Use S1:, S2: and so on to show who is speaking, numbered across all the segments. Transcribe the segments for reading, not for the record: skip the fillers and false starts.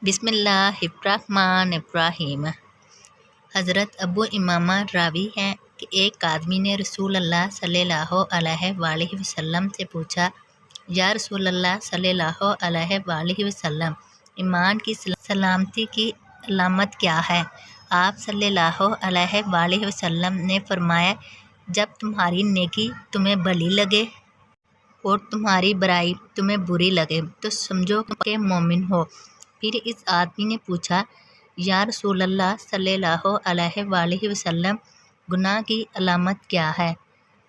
S1: बिस्मिल्लाहिर्रहमानिर्रहीम। हज़रत अबू इमामा रावी हैं कि एक आदमी ने रसूल अल्लाह सल्लल्लाहु अलैहि वसल्लम से पूछा, या रसूल अल्लाह सल्लल्लाहु अलैहि वसल्लम, ईमान की सलामती की अलामत क्या है? आप सल्लल्लाहु अलैहि वसल्लम ने फरमाया, जब तुम्हारी नेकी तुम्हें भली लगे और तुम्हारी बुराई तुम्हें बुरी लगे तो समझो कि मोमिन हो। फिर इस आदमी ने पूछा, या रसूल अल्लाह सल्लल्लाहु अलैहि वसल्लम, गुनाह की अलामत क्या है?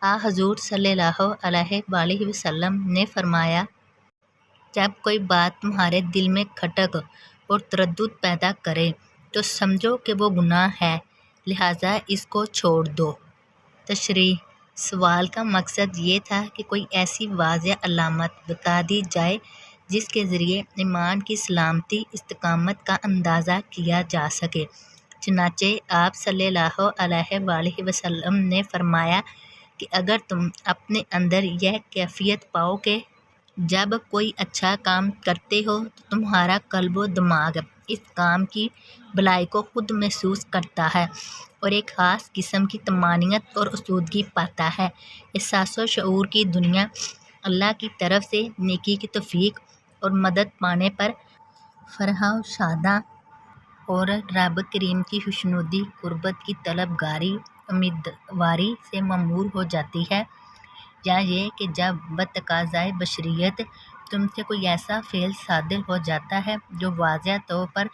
S1: हजूर सल्लल्लाहु अलैहि वसल्लम ने फरमाया, जब कोई बात तुम्हारे दिल में खटक और तरद्दुद पैदा करे तो समझो कि वो गुनाह है, लिहाजा इसको छोड़ दो। तशरीह: सवाल का मकसद ये था कि कोई ऐसी वाज़ेह अलामत बता दी जाए जिसके ज़रिए ईमान की सलामती इस्तिकामत का अंदाज़ा किया जा सके। चुनांचे आप सल्लल्लाहु अलैहि वसल्लम ने फरमाया कि अगर तुम अपने अंदर यह कैफियत पाओ कि जब कोई अच्छा काम करते हो तो तुम्हारा कल्बो दिमाग इस काम की भलाई को खुद महसूस करता है और एक ख़ास किस्म की तमानियत और आसूदगी पाता है, एहसास व शऊर की दुनिया अल्लाह की तरफ से नेकी की तौफीक और मदद पाने पर फरह व शादा और रब करीम की खुशनुदी कुर्बत की तलबगारी उम्मीदवारी से ममूर हो जाती है, या ये कि जब बतकाज़ाए बशरियत तुमसे कोई ऐसा फ़ेल सादिर हो जाता है जो वाज़ेह तौर पर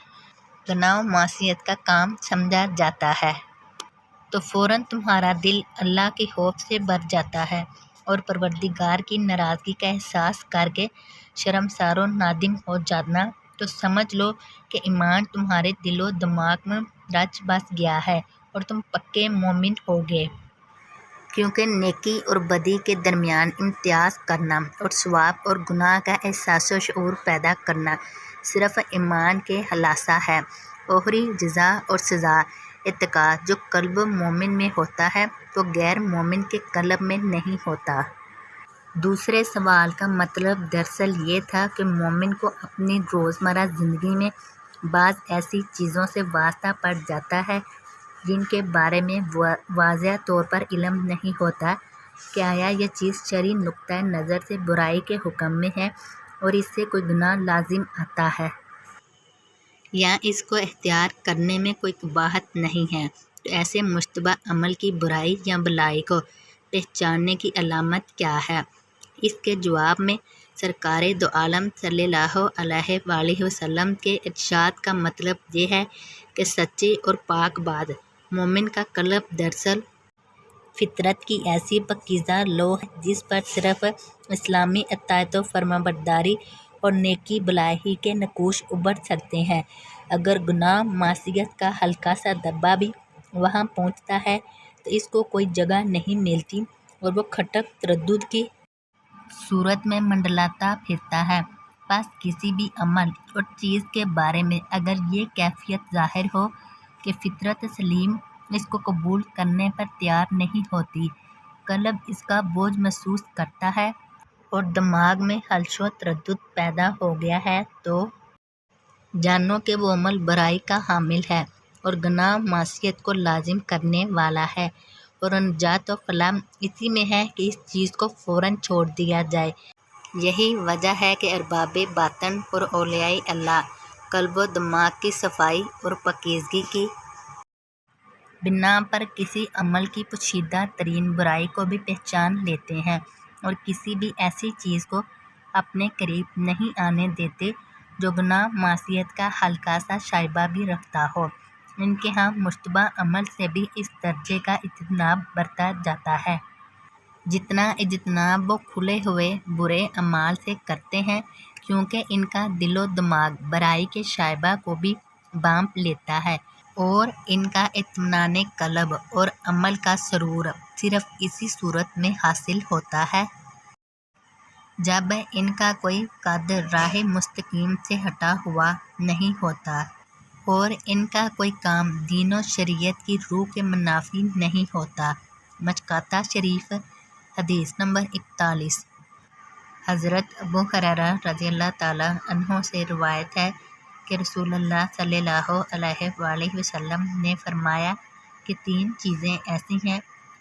S1: गुनाह व मासियत का काम समझा जाता है, तो फ़ौरन तुम्हारा दिल अल्लाह के खौफ से भर जाता है और परवरदिगार की नाराज़गी का एहसास करके शर्मसार नादिम हो जाना, तो समझ लो कि ईमान तुम्हारे दिलो दिमाग में रच बस गया है और तुम पक्के मोमिन हो गए। क्योंकि नेकी और बदी के दरमियान इम्तियाज़ करना और सवाब और गुनाह का एहसास व शऊर पैदा करना सिर्फ़ ईमान के हलासा है। ओहरी जज़ा और सज़ा एतकाद जो कल्ब मोमिन में होता है तो गैर मोमिन के कल्ब में नहीं होता। दूसरे सवाल का मतलब दरअसल ये था कि मोमिन को अपनी रोज़मर्रा ज़िंदगी में बाज़ ऐसी चीज़ों से वास्ता पड़ जाता है जिनके बारे में वाज़ेह तौर पर इल्म नहीं होता कि आया यह चीज़ शरई नुक्ता नज़र से बुराई के हुक्म में है और इससे कोई गुनाह लाजिम आता है या इसको इख्तियार करने में कोई कबाहत नहीं है, तो ऐसे मुश्तबा अमल की बुराई या भलाई को पहचानने की अलामत क्या है? इसके जवाब में सरकार दो आलम सल्लल्लाहु अलैहि वसल्लम के इरशाद का मतलब ये है कि सच्चे और पाक बाज़ मोमिन का कल्ब दरअसल फितरत की ऐसी पकीज़ा लौह है जिस पर सिर्फ इस्लामी अतायत व फरमाबरदारी और नेकी भलाई के नकूश उभर सकते हैं। अगर गुनाह मासियत का हल्का सा धब्बा भी वहाँ पहुँचता है तो इसको कोई जगह नहीं मिलती और वो खटक तरद्दुद की सूरत में मंडलाता फिरता है। बस किसी भी अमल और चीज़ के बारे में अगर ये कैफियत ज़ाहिर हो कि फितरत सलीम इसको कबूल करने पर तैयार नहीं होती, कल्ब इसका बोझ महसूस करता है और दिमाग में खलश व तरद्दुद पैदा हो गया है, तो जानो कि वो अमल बुराई का हामिल है और गुनाह मासियत को लाजिम करने वाला है और नजात व फलाह इसी में है कि इस चीज़ को फ़ौरन छोड़ दिया जाए। यही वजह है कि अरबाब बातन और औलियाए अल्लाह कल्ब व दिमाग की सफाई और पाकीज़गी की बिना पर किसी अमल की पोशीदा तरीन बुराई को भी पहचान लेते हैं और किसी भी ऐसी चीज़ को अपने करीब नहीं आने देते जो गुनाह मासियत का हल्का सा शाइबा भी रखता हो। इनके यहाँ मुश्तबा अमल से भी इस दर्जे का इज्तनाब बरता जाता है जितना इज्तनाब वो खुले हुए बुरे अमाल से करते हैं, क्योंकि इनका दिलो दिमाग बुराई के शाइबा को भी भांप लेता है और इनका इत्मीनान कल्ब और अमल का सरूर सिर्फ इसी सूरत में हासिल होता है जब इनका कोई कद राह मुस्तकीम से हटा हुआ नहीं होता और इनका कोई काम दीन व शरीयत की रूह के मुनाफी नहीं होता। मशकाता शरीफ हदीस नंबर 41। हज़रत अबू हुरैरा रज़ियल्लाहु ताला अन्हु से रिवायत है کہ رسول اللہ صلی اللہ علیہ وآلہ وسلم نے فرمایا کہ 3 چیزیں ایسی ہیں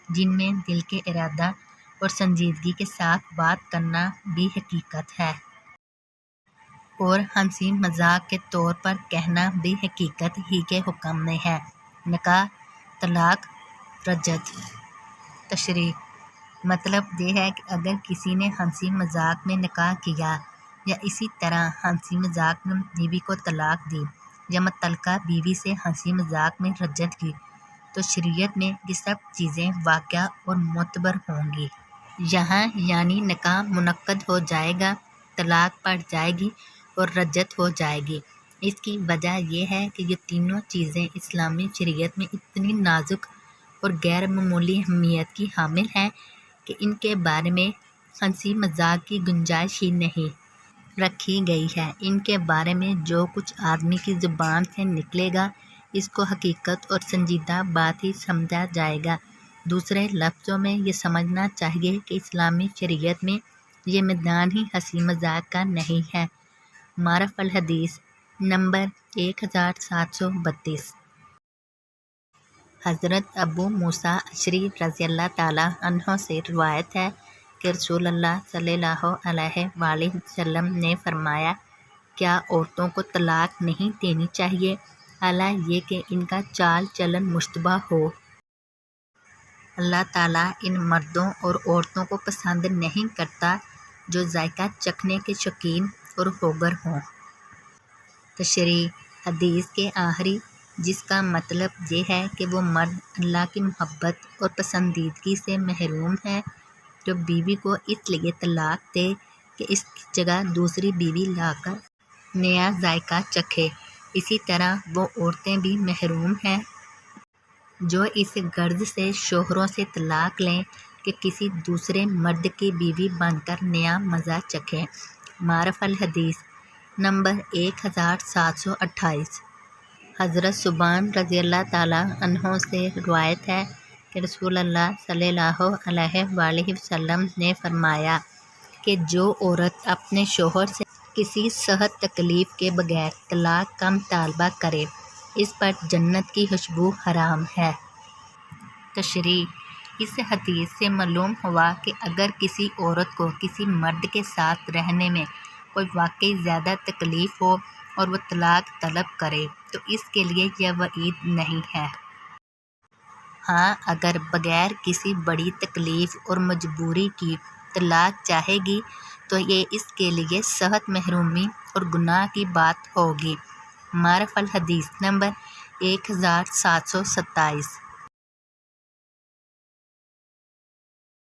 S1: جن میں دل کے ارادہ اور سنجیدگی کے ساتھ بات کرنا بھی حقیقت ہے اور ہنسی مذاق کے طور پر کہنا بھی حقیقت ہی کے حکم میں ہے۔ نکاح، طلاق، رجعت۔ تشریح: مطلب یہ ہے کہ اگر کسی نے ہنسی مذاق میں نکاح کیا یا اسی طرح ہنسی مذاق میں بیوی کو طلاق دی یا متعلقہ بیوی سے ہنسی مذاق میں رجعت کی تو شریعت میں یہ سب چیزیں واقع اور معتبر ہوں گی۔ یہاں یعنی نکاح منعقد ہو جائے گا، طلاق پڑ جائے گی اور رجعت ہو جائے گی۔ اس کی وجہ یہ ہے کہ یہ تینوں چیزیں اسلامی شریعت میں اتنی نازک اور غیر معمولی اہمیت کی حامل ہیں کہ ان کے بارے میں ہنسی مذاق کی گنجائش ہی نہیں رکھی گئی ہے۔ ان کے بارے میں جو کچھ آدمی کی زبان سے نکلے گا اس کو حقیقت اور سنجیدہ بات ہی سمجھا جائے گا۔ دوسرے لفظوں میں یہ سمجھنا چاہیے کہ اسلامی شریعت میں یہ میدان ہی ہنسی مذاق کا نہیں ہے۔ معرف الحدیث نمبر 1732۔ حضرت ابو موسیٰ اشعری رضی اللہ تعالیٰ عنہ سے روایت ہے کہ رسول اللہ صلی اللہ علیہ وآلہ وسلم نے فرمایا، کیا عورتوں کو طلاق نہیں دینی چاہیے اعلیٰ یہ کہ ان کا چال چلن مشتبہ ہو؟ اللہ تعالیٰ ان مردوں اور عورتوں کو پسند نہیں کرتا جو ذائقہ چکھنے کے شوقین اور ہوگر ہوں۔ تشریح: حدیث کے آخری جس کا مطلب یہ ہے کہ وہ مرد اللہ کی محبت اور پسندیدگی سے محروم ہے جو بیوی کو اس لیے طلاق دے کہ اس کی جگہ دوسری بیوی لا کر نیا ذائقہ چکھے، اسی طرح وہ عورتیں بھی محروم ہیں جو اس غرض سے شوہروں سے طلاق لیں کہ کسی دوسرے مرد کی بیوی بن کر نیا مزہ چکھیں۔ معرف الحدیث نمبر 1728۔ حضرت ثوبان رضی اللہ تعالیٰ عنہ سے روایت ہے کہ رسول اللہ صلی اللہ علیہ وآلہ وسلم نے فرمایا کہ جو عورت اپنے شوہر سے کسی صحت تکلیف کے بغیر طلاق کا مطالبہ کرے اس پر جنت کی خوشبو حرام ہے۔ تشریح: اس حدیث سے معلوم ہوا کہ اگر کسی عورت کو کسی مرد کے ساتھ رہنے میں کوئی واقعی زیادہ تکلیف ہو اور وہ طلاق طلب کرے تو اس کے لیے یہ وعید نہیں ہے۔ ہاں اگر بغیر کسی بڑی تکلیف اور مجبوری کی طلاق چاہے گی تو یہ اس کے لیے صحت محرومی اور گناہ کی بات ہوگی۔ معرف الحدیث نمبر 1727۔